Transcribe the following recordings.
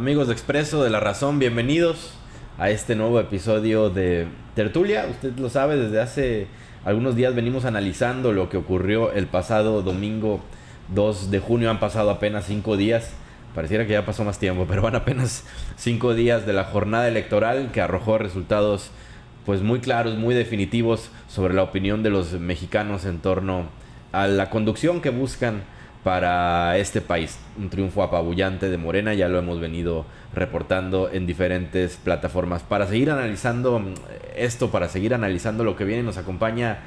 Amigos de Expreso de la Razón, bienvenidos a este nuevo episodio de Tertulia. Usted lo sabe, desde hace algunos días venimos analizando lo que ocurrió el pasado domingo 2 de junio. Han pasado apenas 5 días, pareciera que ya pasó más tiempo, pero van apenas 5 días de la jornada electoral que arrojó resultados pues muy claros, muy definitivos sobre la opinión de los mexicanos en torno a la conducción que buscan para este país. Un triunfo apabullante de Morena, ya lo hemos venido reportando en diferentes plataformas. Para seguir analizando esto, para seguir analizando lo que viene, nos acompaña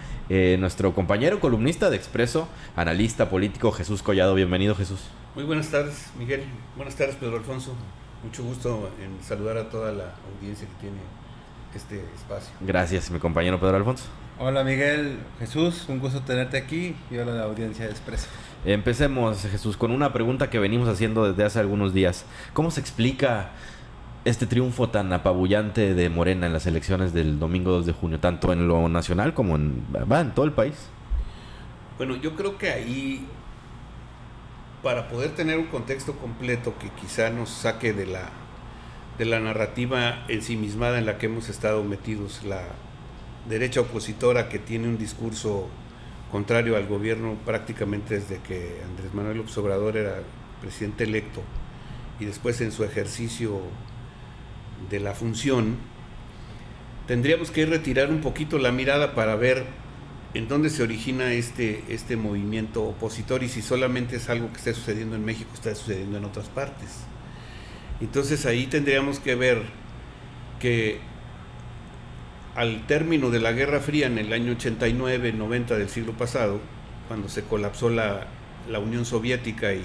nuestro compañero columnista de Expreso, analista político, Jesús Collado. Bienvenido, Jesús. Muy buenas tardes, Miguel. Buenas tardes, Pedro Alfonso. Mucho gusto en saludar a toda la audiencia que tiene este espacio. Gracias, mi compañero Pedro Alfonso. Hola Miguel, Jesús, un gusto tenerte aquí y hola a la audiencia de Expreso. Empecemos, Jesús, con una pregunta que venimos haciendo desde hace algunos días. ¿Cómo se explica este triunfo tan apabullante de Morena en las elecciones del domingo 2 de junio, tanto en lo nacional como en todo el país? Bueno, yo creo que ahí, para poder tener un contexto completo que quizá nos saque de la narrativa ensimismada en la que hemos estado metidos, la derecha opositora que tiene un discurso contrario al gobierno prácticamente desde que Andrés Manuel López Obrador era presidente electo y después en su ejercicio de la función, tendríamos que retirar un poquito la mirada para ver en dónde se origina este movimiento opositor y si solamente es algo que está sucediendo en México, está sucediendo en otras partes. Entonces ahí tendríamos que ver que al término de la Guerra Fría en el año 89-90 del siglo pasado, cuando se colapsó la Unión Soviética y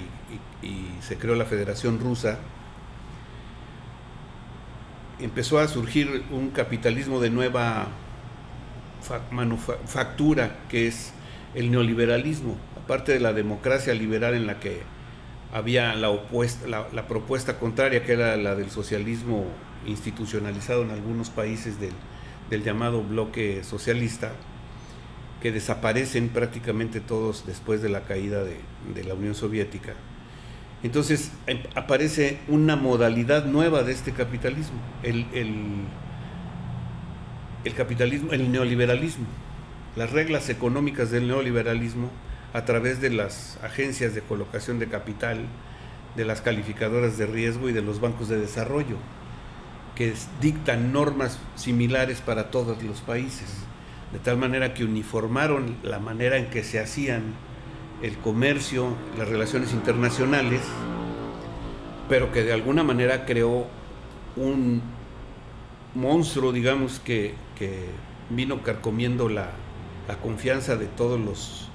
se creó la Federación Rusa, empezó a surgir un capitalismo de nueva factura, que es el neoliberalismo. Aparte de la democracia liberal en la que había la propuesta contraria, que era la del socialismo institucionalizado en algunos países del llamado bloque socialista, que desaparecen prácticamente todos después de la caída de la Unión Soviética. Entonces aparece una modalidad nueva de este capitalismo, el capitalismo, el neoliberalismo, las reglas económicas del neoliberalismo a través de las agencias de colocación de capital, de las calificadoras de riesgo y de los bancos de desarrollo, que dictan normas similares para todos los países, de tal manera que uniformaron la manera en que se hacían el comercio, las relaciones internacionales, pero que de alguna manera creó un monstruo, digamos, que vino carcomiendo la confianza de todos los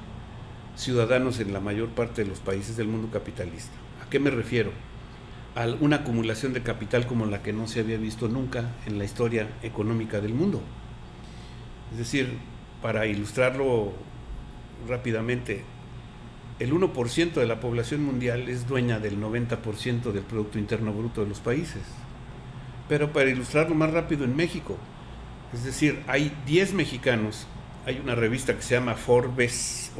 ciudadanos en la mayor parte de los países del mundo capitalista. ¿A qué me refiero? A una acumulación de capital como la que no se había visto nunca en la historia económica del mundo. Es decir, para ilustrarlo rápidamente, el 1% de la población mundial es dueña del 90% del Producto Interno Bruto de los países. Pero para ilustrarlo más rápido, en México, es decir, hay 10 mexicanos, hay una revista que se llama Forbes,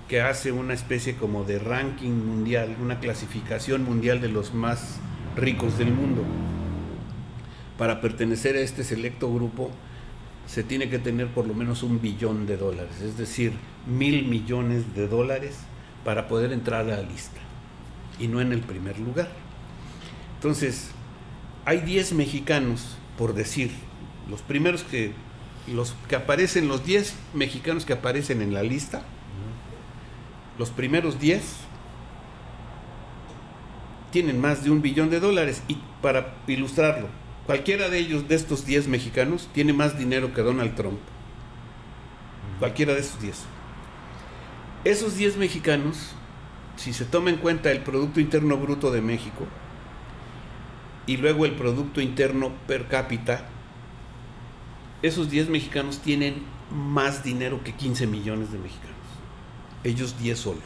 que hace una especie como de ranking mundial, una clasificación mundial de los más ricos del mundo. Para pertenecer a este selecto grupo se tiene que tener por lo menos $1 billón, es decir, 1,000 millones de dólares para poder entrar a la lista, y no en el primer lugar. Entonces, hay 10 mexicanos, por decir, los que aparecen, los 10 mexicanos que aparecen en la lista, los primeros 10 tienen más de $1 billón, y para ilustrarlo, cualquiera de ellos, de estos 10 mexicanos, tiene más dinero que Donald Trump. Cualquiera de esos 10. Esos 10 mexicanos, si se toma en cuenta el Producto Interno Bruto de México y luego el Producto Interno per cápita, esos 10 mexicanos tienen más dinero que 15 millones de mexicanos. Ellos 10 solos.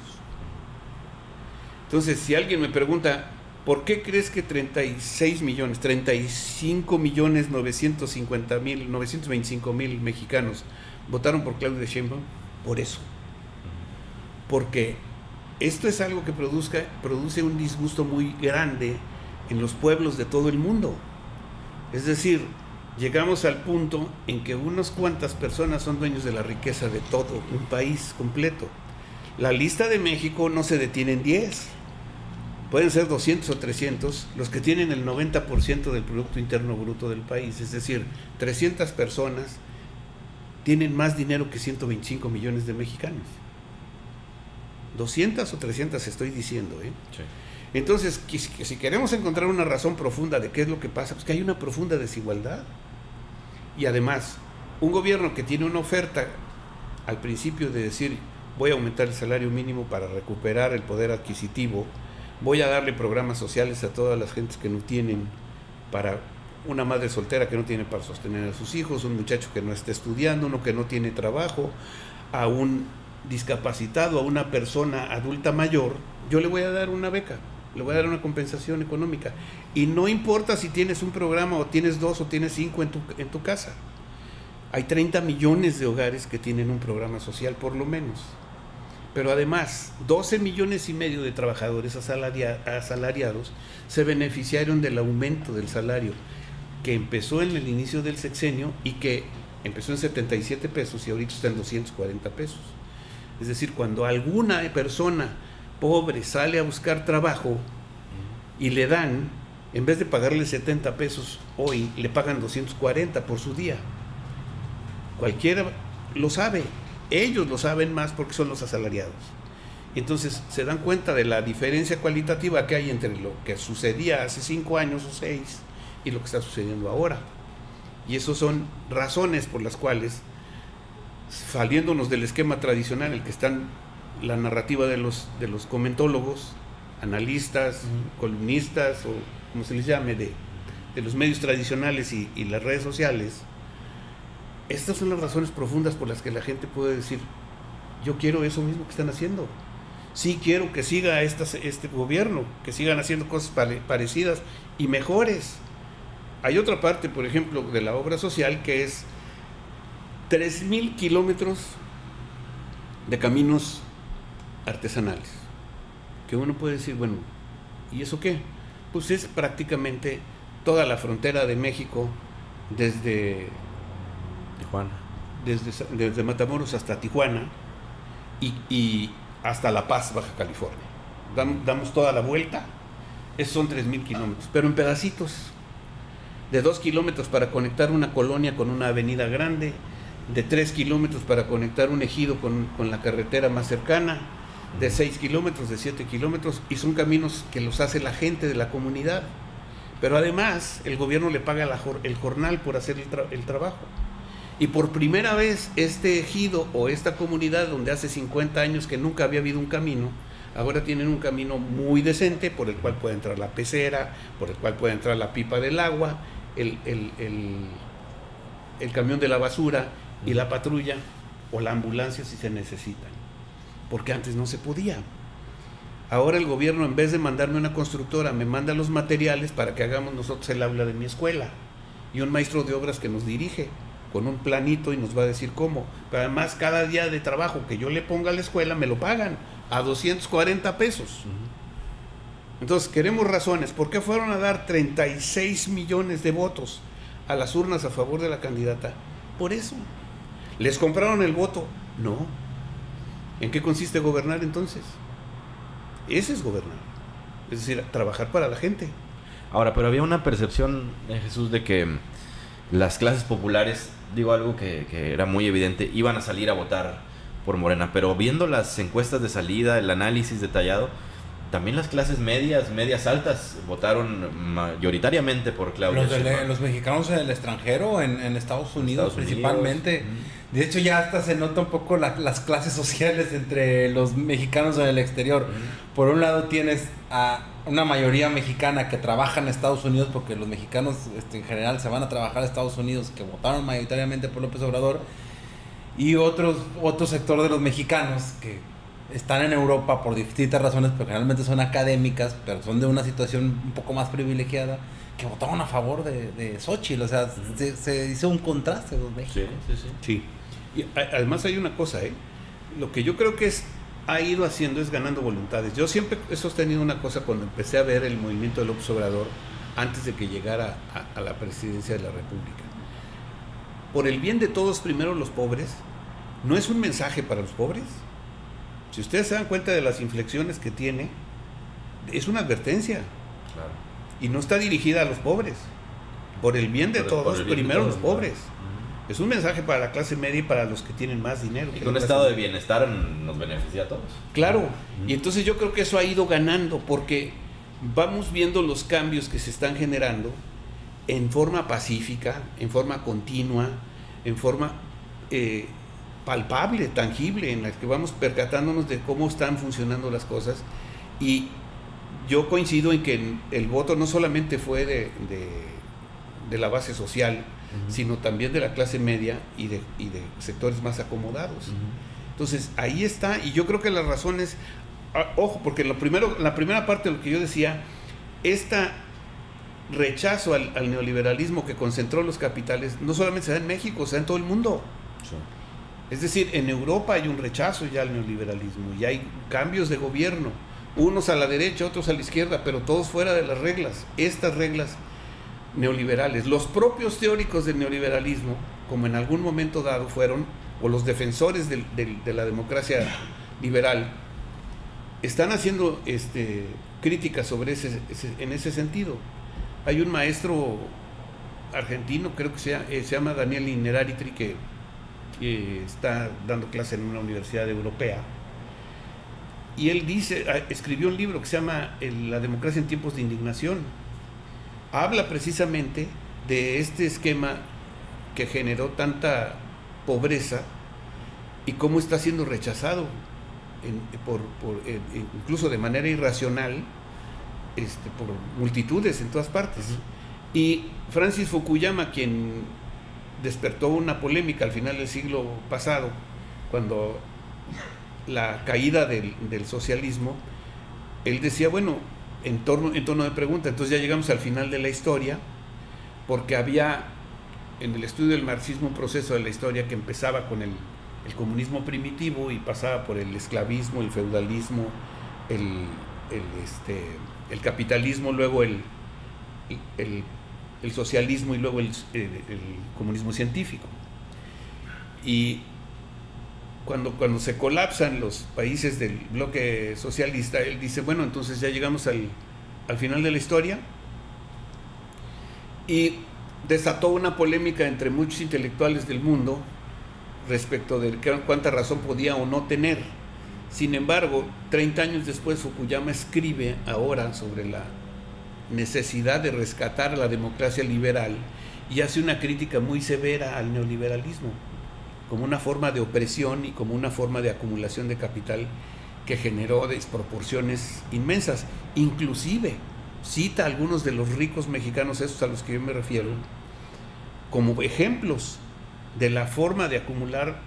Entonces, si alguien me pregunta, ¿por qué crees que 35.925.000 mexicanos votaron por Claudia Sheinbaum? Por eso. Porque esto es algo que produce un disgusto muy grande en los pueblos de todo el mundo. Es decir, llegamos al punto en que unas cuantas personas son dueños de la riqueza de todo un país completo. La lista de México no se detiene en 10. Pueden ser 200 o 300 los que tienen el 90% del Producto Interno Bruto del país. Es decir, 300 personas tienen más dinero que 125 millones de mexicanos. 200 o 300 estoy diciendo, ¿eh? Sí. Entonces, si queremos encontrar una razón profunda de qué es lo que pasa, pues que hay una profunda desigualdad. Y además, un gobierno que tiene una oferta al principio de decir, voy a aumentar el salario mínimo para recuperar el poder adquisitivo, voy a darle programas sociales a todas las gentes que no tienen, para una madre soltera que no tiene para sostener a sus hijos, un muchacho que no está estudiando, uno que no tiene trabajo, a un discapacitado, a una persona adulta mayor, yo le voy a dar una beca, le voy a dar una compensación económica. Y no importa si tienes un programa o tienes 2 o tienes 5 en tu casa. Hay 30 millones de hogares que tienen un programa social por lo menos. Pero además, 12 millones y medio de trabajadores asalariados se beneficiaron del aumento del salario que empezó en el inicio del sexenio y que empezó en 77 pesos y ahorita está en 240 pesos. Es decir, cuando alguna persona pobre sale a buscar trabajo y le dan, en vez de pagarle 70 pesos hoy, le pagan 240 por su día. Cualquiera lo sabe. Ellos lo saben más porque son los asalariados. Entonces se dan cuenta de la diferencia cualitativa que hay entre lo que sucedía hace 5 años o 6 y lo que está sucediendo ahora. Y esas son razones por las cuales, saliéndonos del esquema tradicional, el que están la narrativa de los comentólogos, analistas, columnistas o como se les llame, de los medios tradicionales y las redes sociales. Estas son las razones profundas por las que la gente puede decir, yo quiero eso mismo que están haciendo. Sí quiero que siga este gobierno, que sigan haciendo cosas parecidas y mejores. Hay otra parte, por ejemplo, de la obra social que es 3,000 kilómetros de caminos artesanales. Que uno puede decir, bueno, ¿y eso qué? Pues es prácticamente toda la frontera de México desde Tijuana. Desde Matamoros hasta Tijuana y hasta La Paz, Baja California. Damos toda la vuelta. Esos son 3,000 kilómetros, pero en pedacitos. De 2 kilómetros para conectar una colonia con una avenida grande, de 3 kilómetros para conectar un ejido con la carretera más cercana, de 6 kilómetros, de 7 kilómetros, y son caminos que los hace la gente de la comunidad. Pero además, el gobierno le paga el jornal por hacer el trabajo. Y por primera vez este ejido o esta comunidad donde hace 50 años que nunca había habido un camino, ahora tienen un camino muy decente por el cual puede entrar la pecera, por el cual puede entrar la pipa del agua, el camión de la basura y la patrulla o la ambulancia si se necesitan. Porque antes no se podía. Ahora el gobierno, en vez de mandarme una constructora, me manda los materiales para que hagamos nosotros el aula de mi escuela. Y un maestro de obras que nos dirige con un planito y nos va a decir cómo. Pero además, cada día de trabajo que yo le ponga a la escuela me lo pagan a 240 pesos. Entonces, queremos razones. ¿Por qué fueron a dar 36 millones de votos a las urnas a favor de la candidata? Por eso. ¿Les compraron el voto? No. ¿En qué consiste gobernar entonces? Ese es gobernar. Es decir, trabajar para la gente. Ahora, pero había una percepción, Jesús, de que las clases populares, digo algo que era muy evidente, iban a salir a votar por Morena, pero viendo las encuestas de salida, el análisis detallado, también las clases medias altas votaron mayoritariamente por Claudia Sheinbaum. Los mexicanos en el extranjero, en Estados Unidos principalmente. De hecho, ya hasta se nota un poco las clases sociales entre los mexicanos en el exterior. Por un lado tienes a una mayoría mexicana que trabaja en Estados Unidos, porque los mexicanos en general se van a trabajar a Estados Unidos, que votaron mayoritariamente por López Obrador, y otro sector de los mexicanos que están en Europa por distintas razones, pero generalmente son académicas, pero son de una situación un poco más privilegiada, que votaron a favor de Xóchitl. O sea, se hizo un contraste de los Méxicos. Sí. Y además hay una cosa, lo que yo creo que es ha ido haciendo es ganando voluntades. Yo siempre he sostenido una cosa cuando empecé a ver el movimiento de López Obrador antes de que llegara a la presidencia de la República. Por el bien de todos, primero los pobres, no es un mensaje para los pobres. Si ustedes se dan cuenta de las inflexiones que tiene, es una advertencia. Claro. Y no está dirigida a los pobres. Por el bien de todos, primero los pobres. Es un mensaje para la clase media y para los que tienen más dinero. Y con un estado de bienestar nos beneficia a todos. Claro, y entonces yo creo que eso ha ido ganando porque vamos viendo los cambios que se están generando en forma pacífica, en forma continua, en forma palpable, tangible, en la que vamos percatándonos de cómo están funcionando las cosas. Y yo coincido en que el voto no solamente fue de la base social, sino también de la clase media y de sectores más acomodados. Entonces, ahí está, y yo creo que las razones, ojo, porque la primera parte de lo que yo decía, rechazo al neoliberalismo que concentró los capitales, no solamente se da en México, se da en todo el mundo. Sí. Es decir, en Europa hay un rechazo ya al neoliberalismo, y hay cambios de gobierno, unos a la derecha, otros a la izquierda, pero todos fuera de las reglas. Estas reglas neoliberales, los propios teóricos del neoliberalismo, como en algún momento dado fueron, o los defensores de la democracia liberal, están haciendo críticas sobre en ese sentido. Hay un maestro argentino, creo que se llama Daniel Innerarity, que está dando clase en una universidad europea, y él escribió un libro que se llama La democracia en tiempos de indignación. Habla precisamente de este esquema que generó tanta pobreza y cómo está siendo rechazado incluso de manera irracional por multitudes en todas partes. Y Francis Fukuyama, quien despertó una polémica al final del siglo pasado, cuando la caída del socialismo, él decía, bueno, en torno de pregunta, entonces ya llegamos al final de la historia, porque había en el estudio del marxismo un proceso de la historia que empezaba con el comunismo primitivo y pasaba por el esclavismo, el feudalismo, el capitalismo, luego el socialismo y luego el comunismo científico. Y cuando se colapsan los países del bloque socialista, él dice, bueno, entonces ya llegamos al final de la historia, y desató una polémica entre muchos intelectuales del mundo respecto de cuánta razón podía o no tener. Sin embargo, 30 años después, Fukuyama escribe ahora sobre la necesidad de rescatar la democracia liberal y hace una crítica muy severa al neoliberalismo como una forma de opresión y como una forma de acumulación de capital que generó desproporciones inmensas. Inclusive cita a algunos de los ricos mexicanos, esos a los que yo me refiero, como ejemplos de la forma de acumular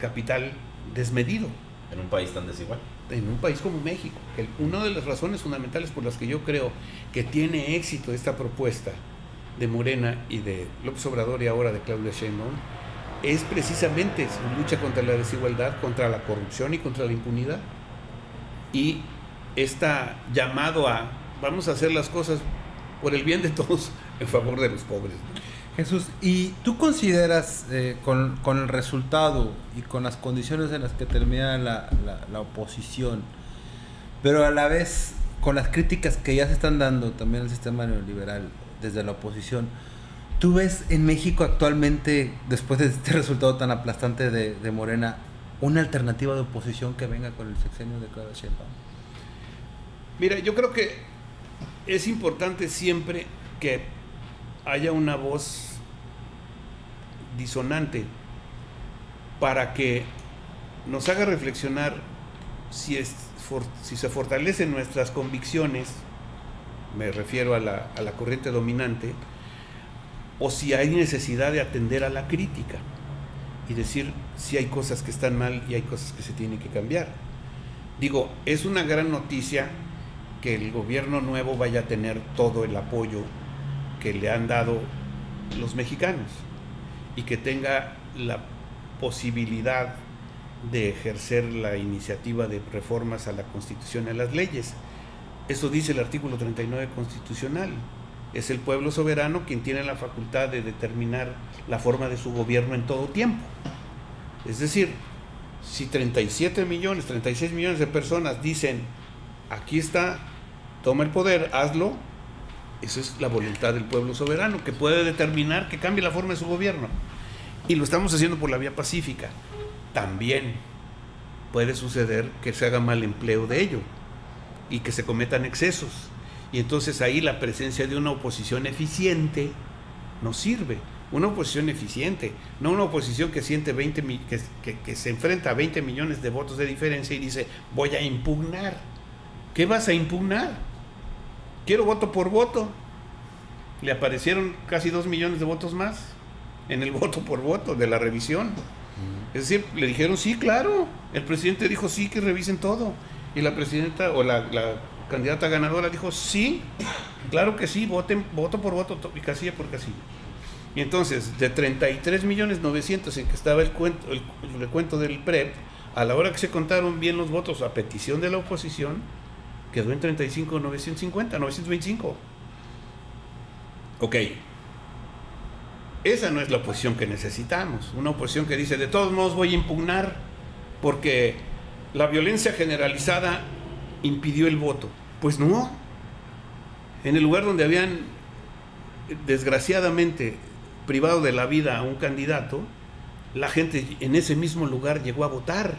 capital desmedido. En un país tan desigual. En un país como México. Una de las razones fundamentales por las que yo creo que tiene éxito esta propuesta de Morena y de López Obrador y ahora de Claudia Sheinbaum es precisamente su lucha contra la desigualdad, contra la corrupción y contra la impunidad. Y está llamado a vamos a hacer las cosas por el bien de todos en favor de los pobres, ¿no? Jesús, ¿y tú consideras con el resultado y con las condiciones en las que termina la oposición, pero a la vez con las críticas que ya se están dando también al sistema neoliberal desde la oposición, tú ves en México actualmente, después de este resultado tan aplastante de Morena, una alternativa de oposición que venga con el sexenio de Claudia Sheinbaum? Mira, yo creo que es importante siempre que haya una voz disonante para que nos haga reflexionar si se fortalecen nuestras convicciones, me refiero a la corriente dominante, o si hay necesidad de atender a la crítica y decir si hay cosas que están mal y hay cosas que se tienen que cambiar. Digo, es una gran noticia que el gobierno nuevo vaya a tener todo el apoyo que le han dado los mexicanos y que tenga la posibilidad de ejercer la iniciativa de reformas a la Constitución y a las leyes. Eso dice el artículo 39 constitucional. Es el pueblo soberano quien tiene la facultad de determinar la forma de su gobierno en todo tiempo. Es decir, si 37 millones, 36 millones de personas dicen, aquí está, toma el poder, hazlo, esa es la voluntad del pueblo soberano, que puede determinar que cambie la forma de su gobierno. Y lo estamos haciendo por la vía pacífica. También puede suceder que se haga mal empleo de ello y que se cometan excesos. Y entonces ahí la presencia de una oposición eficiente nos sirve. Una oposición eficiente, no una oposición que siente que se enfrenta a 20 millones de votos de diferencia y dice, voy a impugnar. ¿Qué vas a impugnar? Quiero voto por voto. Le aparecieron casi 2 millones de votos más en el voto por voto de la revisión. Es decir, le dijeron, sí, claro. El presidente dijo, sí, que revisen todo. Y la presidenta o la candidata ganadora dijo, sí, claro que sí, voten voto por voto y casilla por casilla. Y entonces, de 33.900.000 en que estaba el recuento del PREP, a la hora que se contaron bien los votos a petición de la oposición, quedó en 925. Ok. Esa no es la oposición que necesitamos. Una oposición que dice, de todos modos voy a impugnar porque la violencia generalizada impidió el voto. Pues no. En el lugar donde habían, desgraciadamente, privado de la vida a un candidato, la gente en ese mismo lugar llegó a votar.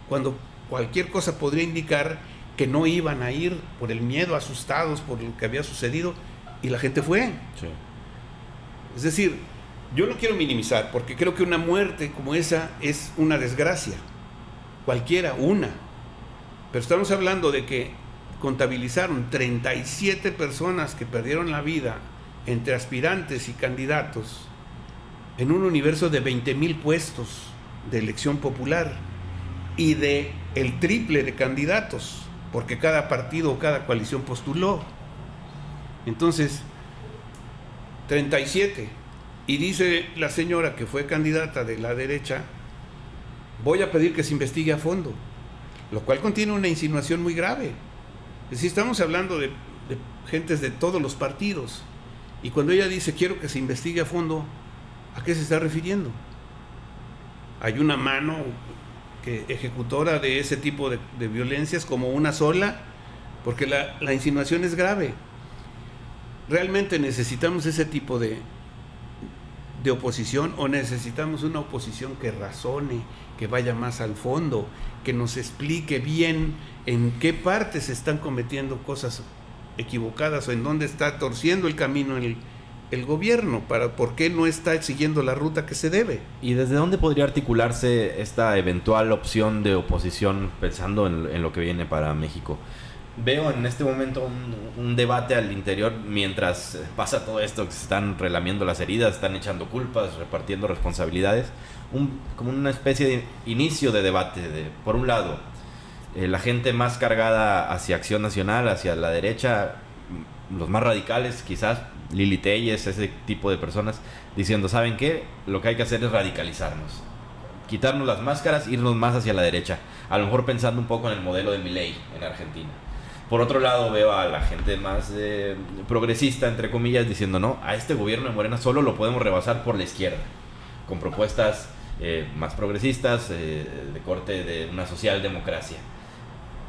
Cuando cualquier cosa podría indicar que no iban a ir por el miedo, asustados por lo que había sucedido, y la gente fue. Sí. Es decir, yo no quiero minimizar, porque creo que una muerte como esa es una desgracia. Cualquiera, una. Pero estamos hablando de que contabilizaron 37 personas que perdieron la vida entre aspirantes y candidatos en un universo de 20,000 puestos de elección popular y de el triple de candidatos, porque cada partido o cada coalición postuló. Entonces, 37. Y dice la señora que fue candidata de la derecha, voy a pedir que se investigue a fondo, lo cual contiene una insinuación muy grave. Es decir, estamos hablando de gentes de todos los partidos, y cuando ella dice quiero que se investigue a fondo, ¿a qué se está refiriendo? ¿Hay una mano ejecutora de ese tipo de violencias como una sola? Porque la insinuación es grave. ¿Realmente necesitamos ese tipo de oposición, o necesitamos una oposición que razone, que vaya más al fondo, que nos explique bien en qué partes se están cometiendo cosas equivocadas o en dónde está torciendo el camino el gobierno, por qué no está siguiendo la ruta que se debe? ¿Y desde dónde podría articularse esta eventual opción de oposición pensando en lo que viene para México? Veo en este momento un debate al interior mientras pasa todo esto, que se están relamiendo las heridas, están echando culpas, repartiendo responsabilidades, como una especie de inicio de debate. Por un lado, la gente más cargada hacia Acción Nacional, hacia la derecha, los más radicales, quizás Lili Telles, ese tipo de personas, diciendo, ¿saben qué? Lo que hay que hacer es radicalizarnos, quitarnos las máscaras, irnos más hacia la derecha, a lo mejor pensando un poco en el modelo de Milei en Argentina. Por otro lado, veo a la gente más progresista, entre comillas, diciendo, no, a este gobierno de Morena solo lo podemos rebasar por la izquierda, con propuestas más progresistas, de corte de una socialdemocracia.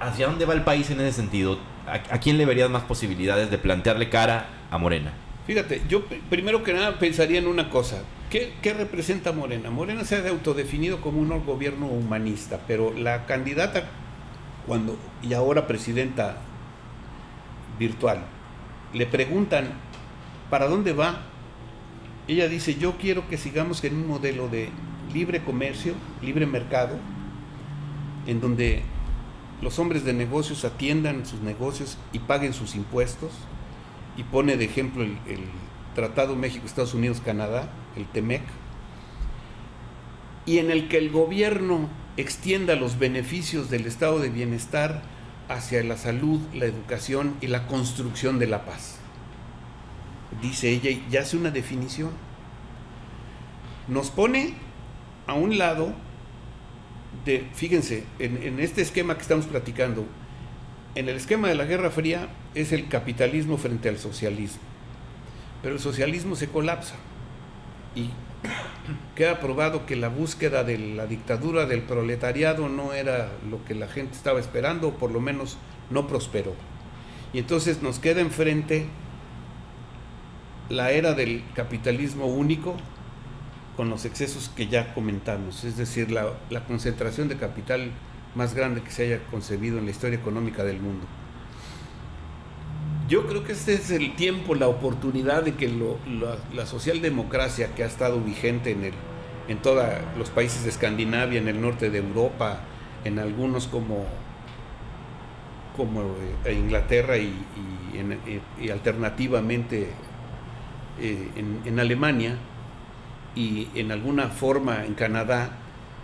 ¿Hacia dónde va el país en ese sentido? ¿A quién le verías más posibilidades de plantearle cara a Morena? Fíjate, yo primero que nada pensaría en una cosa. ¿Qué representa Morena? Morena se ha autodefinido como un gobierno humanista, pero la candidata y ahora presidenta virtual, le preguntan ¿para dónde va? Ella dice, yo quiero que sigamos en un modelo de libre comercio, libre mercado, en donde los hombres de negocios atiendan sus negocios y paguen sus impuestos, y pone de ejemplo el Tratado México, Estados Unidos, Canadá, el TEMEC, y en el que el gobierno extienda los beneficios del estado de bienestar hacia la salud, la educación y la construcción de la paz. Dice ella, y hace una definición. Nos pone a un lado fíjense, en este esquema que estamos platicando, en el esquema de la Guerra Fría es el capitalismo frente al socialismo, pero el socialismo se colapsa y queda probado que la búsqueda de la dictadura del proletariado no era lo que la gente estaba esperando, o por lo menos no prosperó. Y entonces nos queda enfrente la era del capitalismo único, con los excesos que ya comentamos, es decir, la concentración de capital más grande que se haya concebido en la historia económica del mundo. Yo creo que este es el tiempo, la oportunidad de que la socialdemocracia que ha estado vigente en todos los países de Escandinavia, en el norte de Europa, en algunos como Inglaterra y alternativamente en Alemania y en alguna forma en Canadá,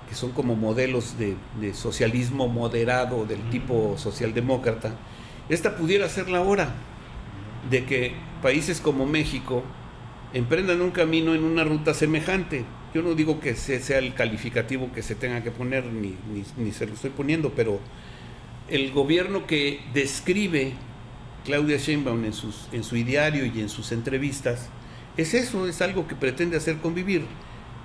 que son como modelos de socialismo moderado del tipo socialdemócrata, esta pudiera ser la hora de que países como México emprendan un camino en una ruta semejante. Yo no digo que sea el calificativo que se tenga que poner, ni se lo estoy poniendo, pero el gobierno que describe Claudia Sheinbaum en su ideario y en sus entrevistas, es eso, es algo que pretende hacer convivir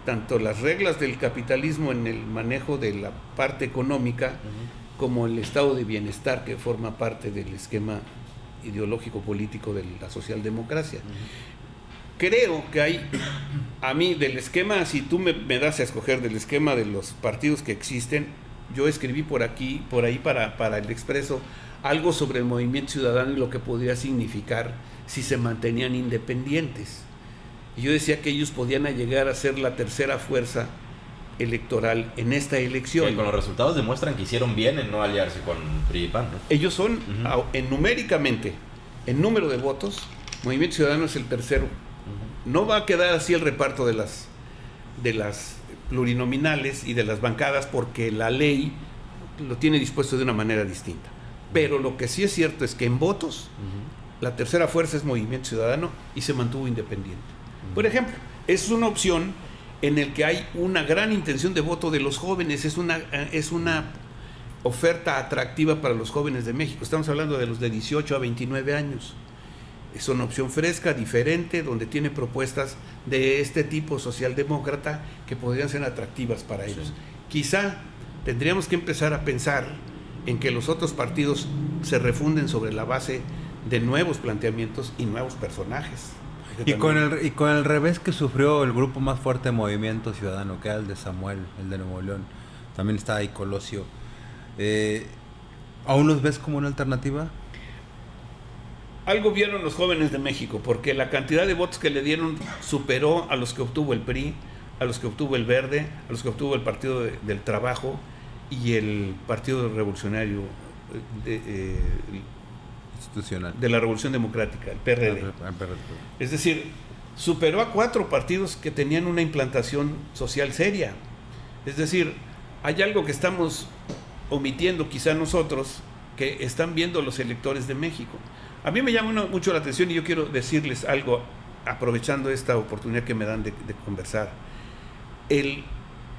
tanto las reglas del capitalismo en el manejo de la parte económica, como el estado de bienestar que forma parte del esquema ideológico político de la socialdemocracia. Creo que hay, a mí, del esquema, si tú me das a escoger del esquema de los partidos que existen, yo escribí por ahí para el Expreso algo sobre el Movimiento Ciudadano y lo que podría significar si se mantenían independientes. Y yo decía que ellos podían llegar a ser la tercera fuerza electoral en esta elección. Que con los resultados demuestran que hicieron bien en no aliarse con PRI y PAN, ¿no? Ellos son, numéricamente, en número de votos, Movimiento Ciudadano es el tercero. No va a quedar así el reparto de las plurinominales y de las bancadas, porque la ley lo tiene dispuesto de una manera distinta. Pero lo que sí es cierto es que en votos, la tercera fuerza es Movimiento Ciudadano y se mantuvo independiente. Por ejemplo, es una opción en el que hay una gran intención de voto de los jóvenes, es una oferta atractiva para los jóvenes de México. Estamos hablando de los de 18 a 29 años. Es una opción fresca, diferente, donde tiene propuestas de este tipo socialdemócrata que podrían ser atractivas para ellos. Sí. Quizá tendríamos que empezar a pensar en que los otros partidos se refunden sobre la base de nuevos planteamientos y nuevos personajes. Y con el revés que sufrió el grupo más fuerte de Movimiento Ciudadano, que era el de Samuel, el de Nuevo León. También está ahí Colosio. ¿Aún los ves como una alternativa? Algo vieron los jóvenes de México, porque la cantidad de votos que le dieron superó a los que obtuvo el PRI, a los que obtuvo el Verde, a los que obtuvo el Partido del Trabajo y el Partido Revolucionario institucional de la Revolución Democrática, el PRD. Es decir, superó a 4 partidos que tenían una implantación social seria. Es decir, hay algo que estamos omitiendo quizá nosotros, que están viendo los electores de México. A mí me llama mucho la atención y yo quiero decirles algo, aprovechando esta oportunidad que me dan de conversar. El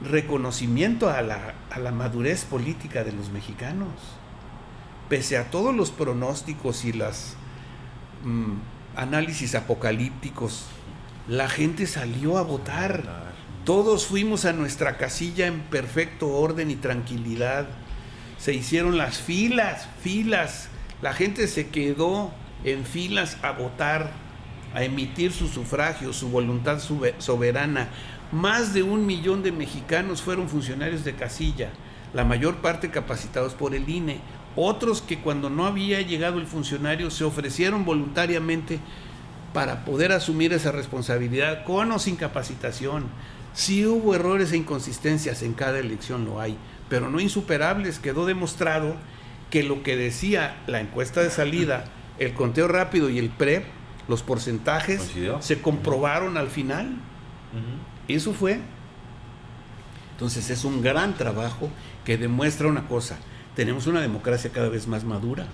reconocimiento a la madurez política de los mexicanos. Pese a todos los pronósticos y los análisis apocalípticos, la gente salió a votar. Todos fuimos a nuestra casilla en perfecto orden y tranquilidad. Se hicieron las filas. La gente se quedó en filas a votar, a emitir su sufragio, su voluntad soberana. Más de 1 millón de mexicanos fueron funcionarios de casilla, la mayor parte capacitados por el INE. Otros que cuando no había llegado el funcionario se ofrecieron voluntariamente para poder asumir esa responsabilidad, con o sin capacitación. Sí hubo errores e inconsistencias, en cada elección lo hay, pero no insuperables. Quedó demostrado que lo que decía la encuesta de salida, el conteo rápido y el PREP, los porcentajes ¿coincidió? Se comprobaron al final. Eso fue. Entonces es un gran trabajo que demuestra una cosa: tenemos una democracia cada vez más madura.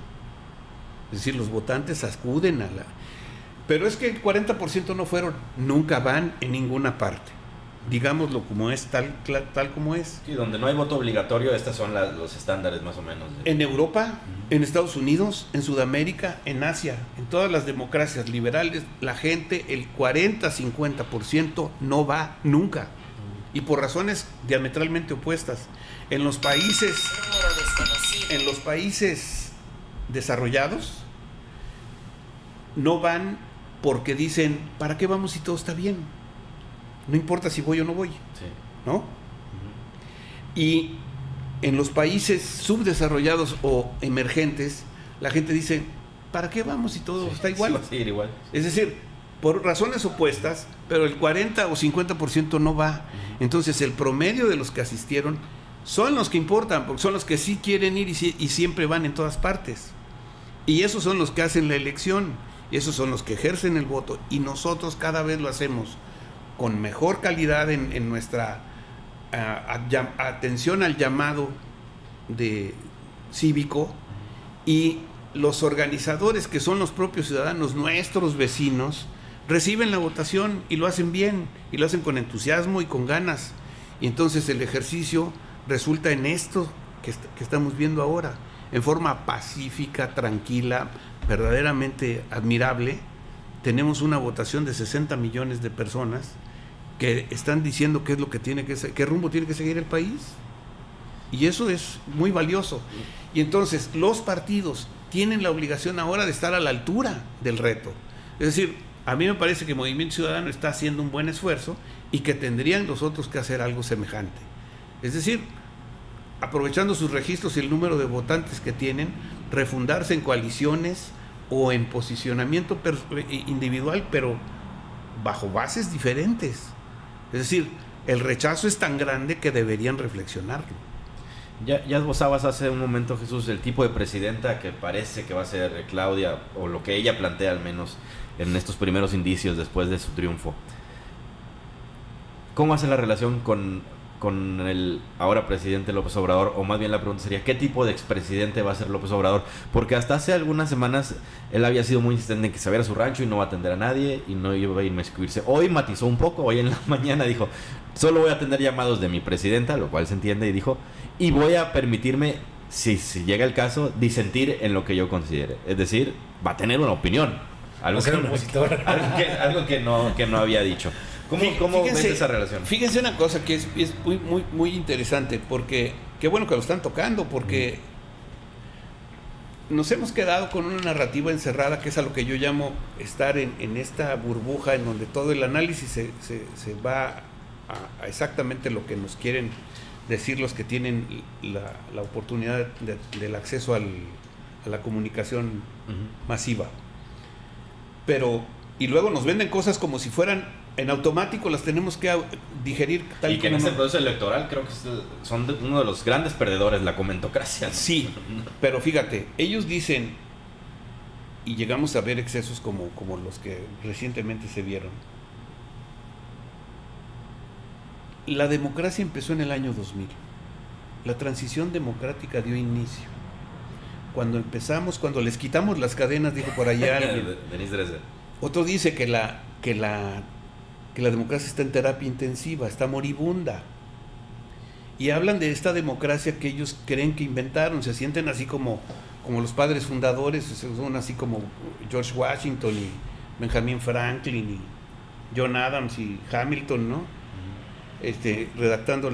Es decir, los votantes acuden a la... Pero es que el 40% no fueron, nunca van en ninguna parte. digámoslo como es, tal como es. Sí, donde no hay voto obligatorio, estos son los estándares más o menos. En Europa, en Estados Unidos, en Sudamérica, en Asia, en todas las democracias liberales, la gente, el 40-50% no va nunca. Y por razones diametralmente opuestas. En los países desarrollados, no van porque dicen, ¿para qué vamos si todo está bien? No importa si voy o no voy, Sí. ¿no? Y en los países subdesarrollados o emergentes, la gente dice, ¿para qué vamos si todo está igual? Sí, igual. Es decir, por razones opuestas, pero el 40 o 50% no va. Entonces, el promedio de los que asistieron son los que importan, porque son los que sí quieren ir y siempre van en todas partes. Y esos son los que hacen la elección, y esos son los que ejercen el voto, y nosotros cada vez lo hacemos con mejor calidad en nuestra atención al llamado de cívico, y los organizadores, que son los propios ciudadanos, nuestros vecinos, reciben la votación y lo hacen bien, y lo hacen con entusiasmo y con ganas. Y entonces el ejercicio resulta en esto que estamos viendo ahora, en forma pacífica, tranquila, verdaderamente admirable. Tenemos una votación de 60 millones de personas que están diciendo qué es lo que tiene que qué rumbo tiene que seguir el país. Y eso es muy valioso. Y entonces los partidos tienen la obligación ahora de estar a la altura del reto. Es decir, a mí me parece que Movimiento Ciudadano está haciendo un buen esfuerzo y que tendrían los otros que hacer algo semejante. Es decir, aprovechando sus registros y el número de votantes que tienen, refundarse en coaliciones o en posicionamiento individual, pero bajo bases diferentes. Es decir, el rechazo es tan grande que deberían reflexionarlo. Ya esbozabas hace un momento, Jesús, el tipo de presidenta que parece que va a ser Claudia, o lo que ella plantea al menos en estos primeros indicios después de su triunfo. ¿Cómo hace la relación con el ahora presidente López Obrador? O más bien la pregunta sería, ¿qué tipo de expresidente va a ser López Obrador? Porque hasta hace algunas semanas él había sido muy insistente en que se viera a su rancho y no va a atender a nadie y no iba a inmiscuirse. Hoy matizó un poco, hoy en la mañana dijo, solo voy a atender llamados de mi presidenta, lo cual se entiende, y dijo, y voy a permitirme, si llega el caso, disentir en lo que yo considere. Es decir, va a tener una opinión. Algo que no había dicho. ¿Cómo ves esa relación? Fíjense una cosa que es muy, muy, muy interesante, porque qué bueno que lo están tocando, porque nos hemos quedado con una narrativa encerrada, que es a lo que yo llamo estar en esta burbuja en donde todo el análisis se va a exactamente lo que nos quieren decir los que tienen la oportunidad del acceso a la comunicación masiva. Y luego nos venden cosas como si fueran en automático, las tenemos que digerir tal y que en ese proceso electoral creo que son uno de los grandes perdedores, la comentocracia, ¿no? Sí, pero fíjate, ellos dicen, y llegamos a ver excesos como los que recientemente se vieron. La democracia empezó en el año 2000. La transición democrática dio inicio. Cuando les quitamos las cadenas, dijo por allá alguien. Denise Dresser. Otro dice que la democracia está en terapia intensiva, está moribunda. Y hablan de esta democracia que ellos creen que inventaron, se sienten así como los padres fundadores, son así como George Washington y Benjamin Franklin y John Adams y Hamilton, ¿no? Redactando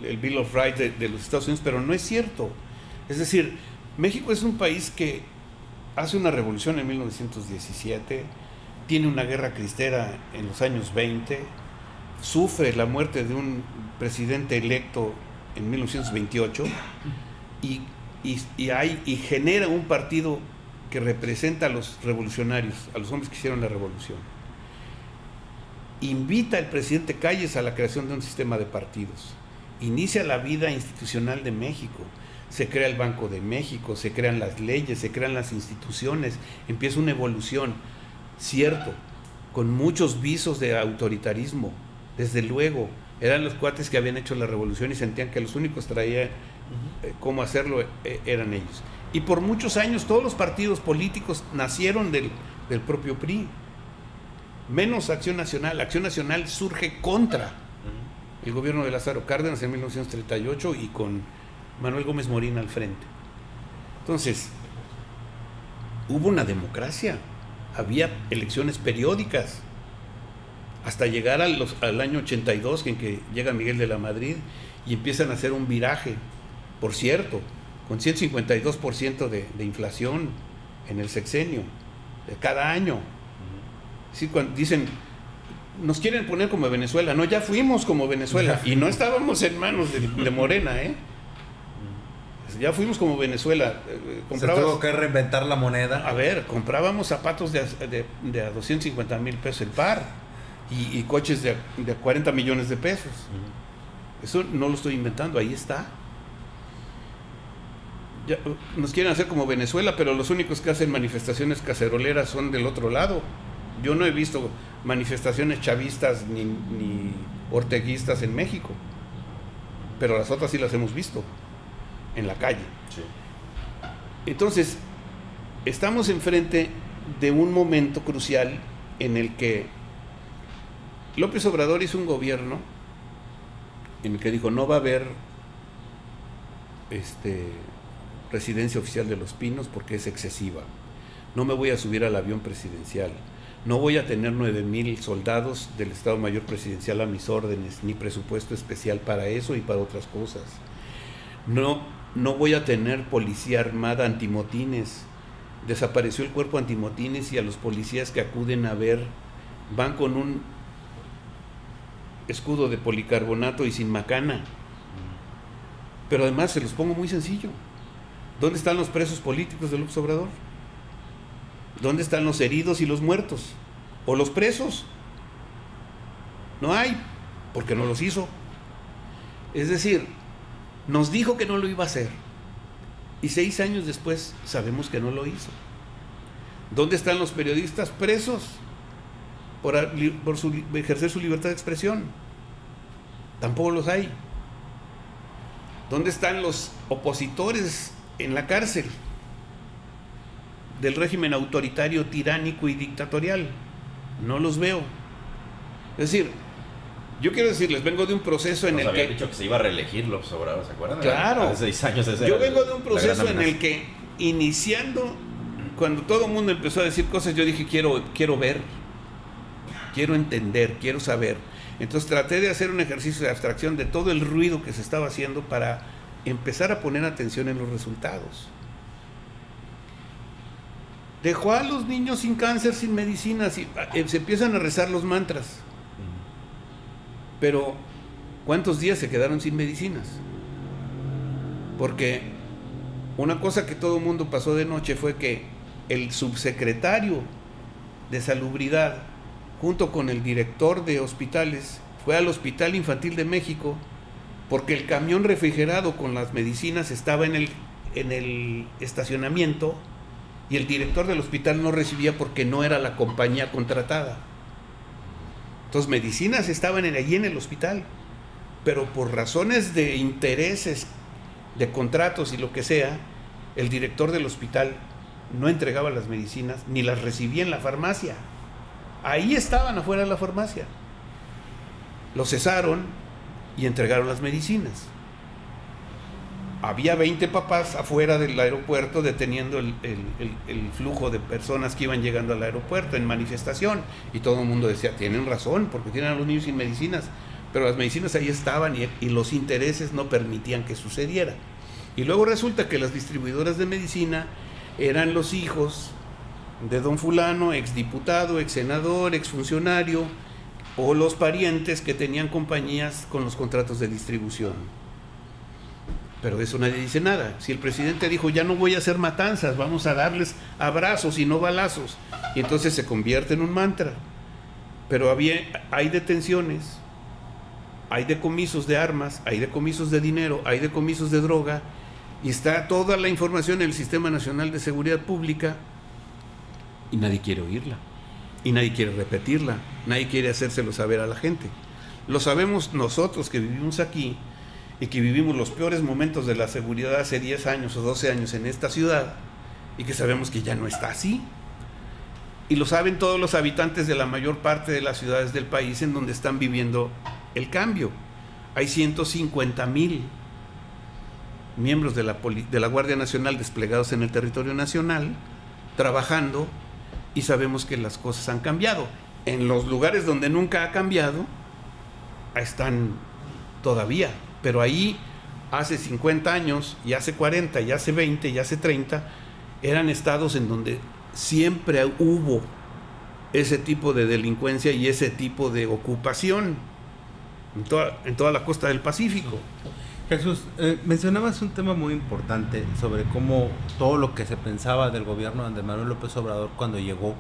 el Bill of Rights de los Estados Unidos, pero no es cierto. Es decir, México es un país que hace una revolución en 1917, tiene una guerra cristera en los años 20, sufre la muerte de un presidente electo en 1928 y genera un partido que representa a los revolucionarios, a los hombres que hicieron la revolución. Invita al presidente Calles a la creación de un sistema de partidos. Inicia la vida institucional de México. Se crea el Banco de México, se crean las leyes, se crean las instituciones, empieza una evolución, cierto, con muchos visos de autoritarismo. Desde luego, eran los cuates que habían hecho la revolución y sentían que los únicos traían cómo hacerlo eran ellos. Y por muchos años todos los partidos políticos nacieron del propio PRI. menos Acción Nacional. Acción Nacional surge contra el gobierno de Lázaro Cárdenas en 1938 y con Manuel Gómez Morín al frente. Entonces, hubo una democracia, había elecciones periódicas, hasta llegar al año 82, en que llega Miguel de la Madrid y empiezan a hacer un viraje, por cierto, con 152% de inflación en el sexenio, de cada año. Sí, cuando dicen, nos quieren poner como Venezuela. No, ya fuimos como Venezuela y no estábamos en manos de Morena, ¿eh? Ya fuimos como Venezuela. Se tuvo que reinventar la moneda. A ver, comprábamos zapatos de a 250,000 pesos el par y coches de 40 millones de pesos. Eso no lo estoy inventando, ahí está. Ya, nos quieren hacer como Venezuela, pero los únicos que hacen manifestaciones caceroleras son del otro lado. Yo no he visto manifestaciones chavistas ni orteguistas en México, pero las otras sí las hemos visto en la calle. Sí. Entonces, estamos enfrente de un momento crucial en el que López Obrador hizo un gobierno en el que dijo, no va a haber residencia oficial de Los Pinos porque es excesiva. No me voy a subir al avión presidencial. No voy a tener 9,000 soldados del Estado Mayor Presidencial a mis órdenes, ni presupuesto especial para eso y para otras cosas. No voy a tener policía armada antimotines. Desapareció el cuerpo antimotines y a los policías que acuden a ver van con un escudo de policarbonato y sin macana. Pero además se los pongo muy sencillo. ¿Dónde están los presos políticos de López Obrador? ¿Dónde están los heridos y los muertos? ¿O los presos? No hay, porque no los hizo. Es decir, nos dijo que no lo iba a hacer. Y 6 años después sabemos que no lo hizo. ¿Dónde están los periodistas presos por ejercer su libertad de expresión? Tampoco los hay. ¿Dónde están los opositores en la cárcel del régimen autoritario, tiránico y dictatorial? No los veo. Es decir, yo quiero decirles, vengo de un proceso en el que... habían dicho que se iba a reelegir López Obrador, ¿se acuerdan? Claro. Hace 6 años ese yo era vengo de un proceso en el amenaza. que, iniciando, cuando todo el mundo empezó a decir cosas, yo dije, quiero ver, quiero entender, quiero saber. Entonces traté de hacer un ejercicio de abstracción de todo el ruido que se estaba haciendo para empezar a poner atención en los resultados. Dejó a los niños sin cáncer, sin medicinas, y se empiezan a rezar los mantras. Pero, ¿cuántos días se quedaron sin medicinas? Porque una cosa que todo el mundo pasó de noche fue que el subsecretario de Salubridad, junto con el director de hospitales, fue al Hospital Infantil de México porque el camión refrigerado con las medicinas estaba en el estacionamiento y el director del hospital no recibía porque no era la compañía contratada. Entonces, medicinas estaban allí en el hospital, pero por razones de intereses, de contratos y lo que sea, el director del hospital no entregaba las medicinas ni las recibía en la farmacia. Ahí estaban afuera de la farmacia. Lo cesaron y entregaron las medicinas. Había 20 papás afuera del aeropuerto deteniendo el flujo de personas que iban llegando al aeropuerto en manifestación, y todo el mundo decía, tienen razón, porque tienen a los niños sin medicinas, pero las medicinas ahí estaban y los intereses no permitían que sucediera. Y luego resulta que las distribuidoras de medicina eran los hijos de don fulano, exdiputado, exsenador, exfuncionario, o los parientes que tenían compañías con los contratos de distribución. Pero de eso nadie dice nada. Si el presidente dijo, ya no voy a hacer matanzas, vamos a darles abrazos y no balazos, y entonces se convierte en un mantra. Pero hay detenciones, hay decomisos de armas, hay decomisos de dinero, hay decomisos de droga, y está toda la información en el Sistema Nacional de Seguridad Pública, y nadie quiere oírla, y nadie quiere repetirla, nadie quiere hacérselo saber a la gente. Lo sabemos nosotros que vivimos aquí, y que vivimos los peores momentos de la seguridad hace 10 años o 12 años en esta ciudad, y que sabemos que ya no está así. Y lo saben todos los habitantes de la mayor parte de las ciudades del país en donde están viviendo el cambio. Hay 150,000 miembros de la Guardia Nacional desplegados en el territorio nacional, trabajando, y sabemos que las cosas han cambiado. En los lugares donde nunca ha cambiado, están todavía, pero ahí hace 50 años, y hace 40, y hace 20, y hace 30, eran estados en donde siempre hubo ese tipo de delincuencia y ese tipo de ocupación en toda la costa del Pacífico. Jesús, mencionabas un tema muy importante sobre cómo todo lo que se pensaba del gobierno de Andrés Manuel López Obrador cuando llegó,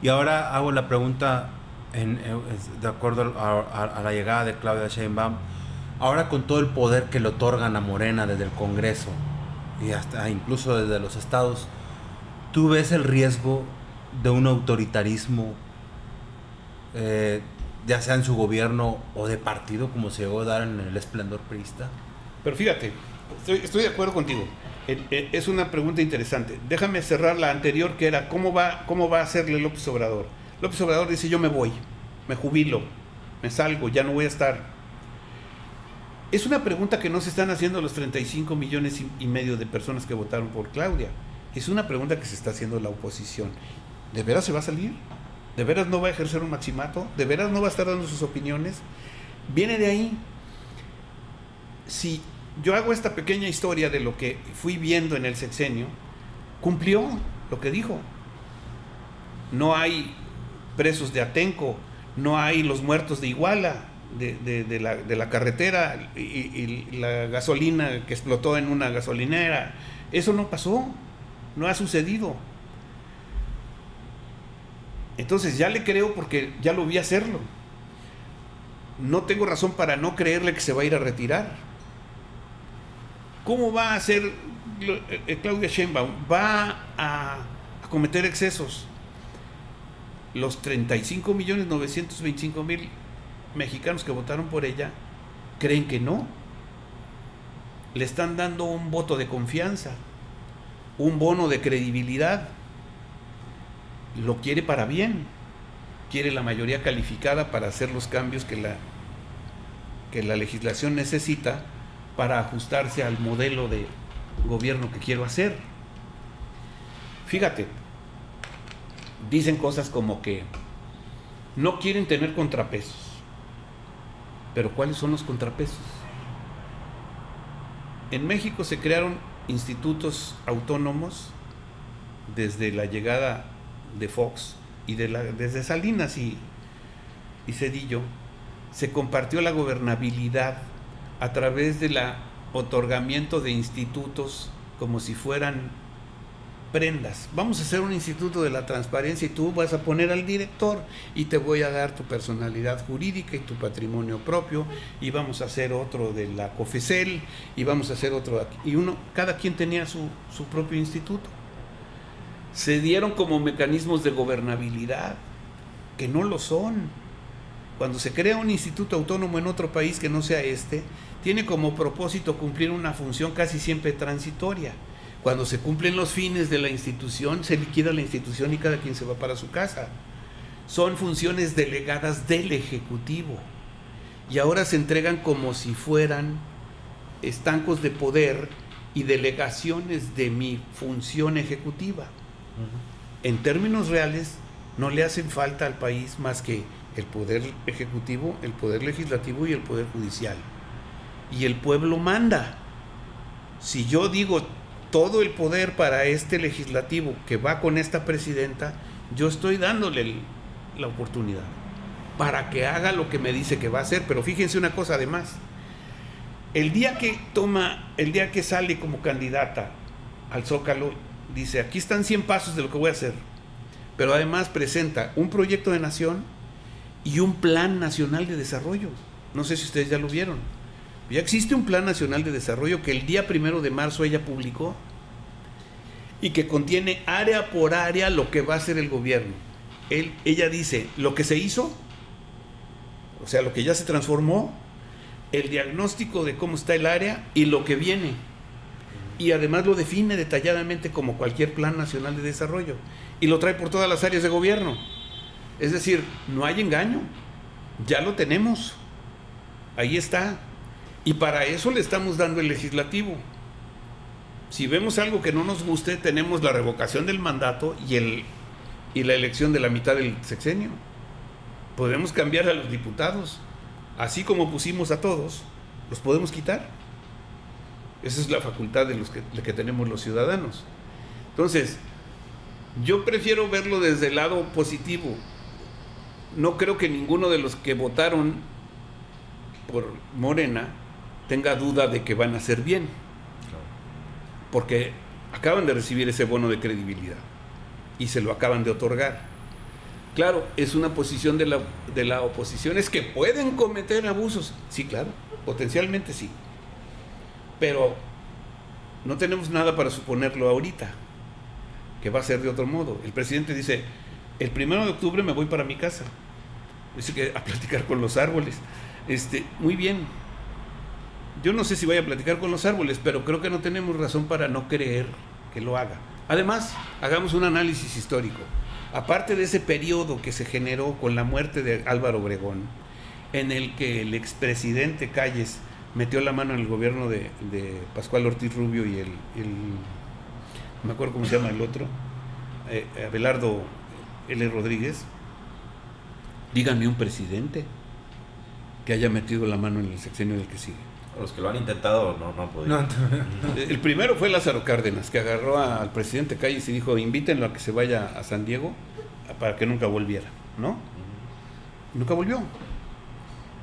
y ahora hago la pregunta de acuerdo a la llegada de Claudia Sheinbaum, ahora con todo el poder que le otorgan a Morena desde el Congreso y hasta incluso desde los estados, ¿tú ves el riesgo de un autoritarismo, ya sea en su gobierno o de partido, como se llegó a dar en el esplendor priista? Pero fíjate, estoy de acuerdo contigo. Es una pregunta interesante. Déjame cerrar la anterior, que era ¿cómo va a hacerle López Obrador? López Obrador dice: yo me voy, me jubilo, me salgo, ya no voy a estar. Es una pregunta que no se están haciendo los 35 millones y medio de personas que votaron por Claudia. Es una pregunta que se está haciendo la oposición. ¿De veras se va a salir? ¿De veras no va a ejercer un maximato? ¿De veras no va a estar dando sus opiniones? Viene de ahí. Si yo hago esta pequeña historia de lo que fui viendo en el sexenio, cumplió lo que dijo. No hay presos de Atenco, no hay los muertos de Iguala, de la carretera y la gasolina que explotó en una gasolinera. Eso no pasó, no ha sucedido. Entonces ya le creo porque ya lo vi hacerlo. No tengo razón para no creerle que se va a ir a retirar. ¿Cómo va a hacer Claudia Sheinbaum? Va a cometer excesos. Los 35,925,000 mexicanos que votaron por ella creen que no. Le están dando un voto de confianza, un bono de credibilidad. Lo quiere para bien, quiere la mayoría calificada para hacer los cambios que la legislación necesita para ajustarse al modelo de gobierno que quiero hacer. Fíjate, dicen cosas como que no quieren tener contrapesos, pero ¿cuáles son los contrapesos? En México se crearon institutos autónomos desde la llegada de Fox y desde Salinas y Zedillo. Se compartió la gobernabilidad a través del otorgamiento de institutos como si fueran prendas. Vamos a hacer un instituto de la transparencia y tú vas a poner al director y te voy a dar tu personalidad jurídica y tu patrimonio propio, y vamos a hacer otro de la COFECEL y vamos a hacer otro aquí. Y cada quien tenía su propio instituto. Se dieron como mecanismos de gobernabilidad, que no lo son. Cuando se crea un instituto autónomo en otro país que no sea tiene como propósito cumplir una función casi siempre transitoria. Cuando se cumplen los fines de la institución, se liquida la institución y cada quien se va para su casa. Son funciones delegadas del Ejecutivo. Y ahora se entregan como si fueran estancos de poder y delegaciones de mi función ejecutiva. En términos reales, no le hacen falta al país más que el poder ejecutivo, el poder legislativo y el poder judicial. Y el pueblo manda. Si yo digo todo el poder para este legislativo que va con esta presidenta, yo estoy dándole la oportunidad para que haga lo que me dice que va a hacer. Pero fíjense una cosa además. El día que sale como candidata al Zócalo, dice: aquí están 100 pasos de lo que voy a hacer. Pero además presenta un proyecto de nación y un plan nacional de desarrollo. No sé si ustedes ya lo vieron. Ya existe un plan nacional de desarrollo que el día 1 de marzo ella publicó y que contiene área por área lo que va a hacer el gobierno. Ella dice lo que se hizo, o sea, lo que ya se transformó, el diagnóstico de cómo está el área y lo que viene. Y además lo define detalladamente como cualquier plan nacional de desarrollo. y lo trae por todas las áreas de gobierno. Es decir, no hay engaño, ya lo tenemos, ahí está, y para eso le estamos dando el legislativo. Si vemos algo que no nos guste, tenemos la revocación del mandato y la elección de la mitad del sexenio. Podemos cambiar a los diputados, así como pusimos a todos, los podemos quitar. Esa es la facultad de que tenemos los ciudadanos. Entonces, yo prefiero verlo desde el lado positivo. No creo que ninguno de los que votaron por Morena tenga duda de que van a hacer bien, porque acaban de recibir ese bono de credibilidad y se lo acaban de otorgar. Claro, es una posición de la oposición, es que pueden cometer abusos. Sí, claro, potencialmente sí. Pero no tenemos nada para suponerlo ahorita, que va a ser de otro modo. El presidente dice, el 1 de octubre me voy para mi casa. Dice que a platicar con los árboles. Muy bien. Yo no sé si vaya a platicar con los árboles, pero creo que no tenemos razón para no creer que lo haga. Además, hagamos un análisis histórico. Aparte de ese periodo que se generó con la muerte de Álvaro Obregón, en el que el expresidente Calles metió la mano en el gobierno de Pascual Ortiz Rubio y no me acuerdo cómo se llama el otro, Abelardo L. Rodríguez. Díganme un presidente que haya metido la mano en el sexenio del que sigue. Los que lo han intentado no han podido. No. El primero fue Lázaro Cárdenas, que agarró al presidente Calles y dijo, invítenlo a que se vaya a San Diego para que nunca volviera, ¿no? Nunca volvió.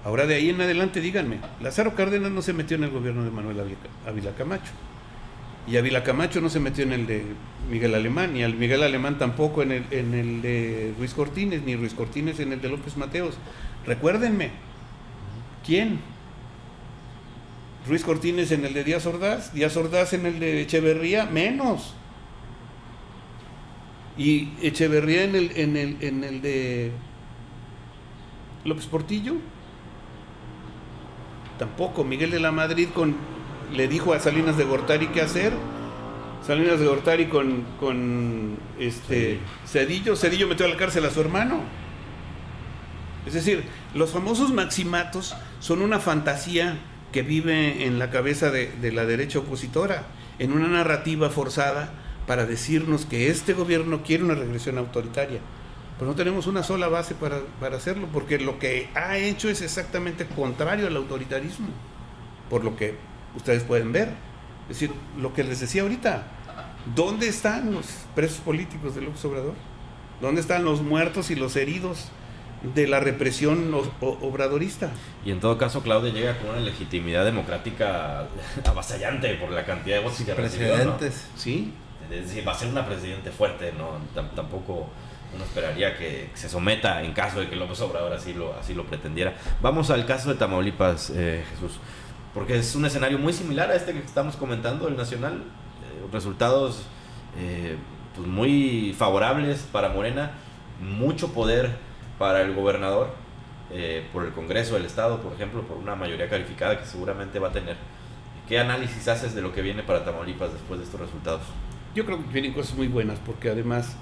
Ahora de ahí en adelante díganme, Lázaro Cárdenas no se metió en el gobierno de Manuel Ávila Camacho, y Ávila Camacho no se metió en el de Miguel Alemán, ni al Miguel Alemán tampoco en el de Ruiz Cortines, ni Ruiz Cortines en el de López Mateos. Recuérdenme, ¿quién? Ruiz Cortines en el de Díaz Ordaz en el de Echeverría, menos. Y Echeverría en el de López Portillo, tampoco. Miguel de la Madrid le dijo a Salinas de Gortari qué hacer. Salinas de Gortari con Cedillo metió a la cárcel a su hermano. Es decir, los famosos maximatos son una fantasía que vive en la cabeza de la derecha opositora, en una narrativa forzada para decirnos que este gobierno quiere una regresión autoritaria. Pero no tenemos una sola base para hacerlo, porque lo que ha hecho es exactamente contrario al autoritarismo, por lo que ustedes pueden ver. Es decir, lo que les decía ahorita, ¿dónde están los presos políticos de López Obrador? ¿Dónde están los muertos y los heridos de la represión obradorista? Y en todo caso, Claudia llega con una legitimidad democrática avasallante por la cantidad de votos que recibió, ¿no? Sí. Es decir, va a ser una presidente fuerte, ¿no? Tampoco uno esperaría que se someta en caso de que López Obrador así lo pretendiera. Vamos al caso de Tamaulipas, Jesús, porque es un escenario muy similar a este que estamos comentando, el nacional. Resultados pues muy favorables para Morena, mucho poder para el gobernador, por el Congreso del Estado, por ejemplo, por una mayoría calificada que seguramente va a tener. ¿Qué análisis haces de lo que viene para Tamaulipas después de estos resultados? Yo creo que vienen cosas muy buenas, porque además,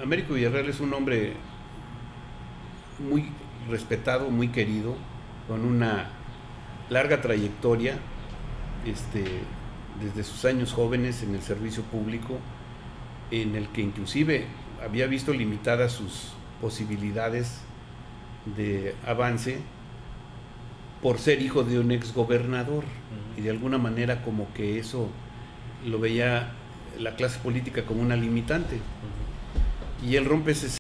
Américo Villarreal es un hombre muy respetado, muy querido, con una larga trayectoria, desde sus años jóvenes en el servicio público, en el que inclusive había visto limitadas sus posibilidades de avance por ser hijo de un exgobernador, y de alguna manera como que eso lo veía la clase política como una limitante, y él rompe ese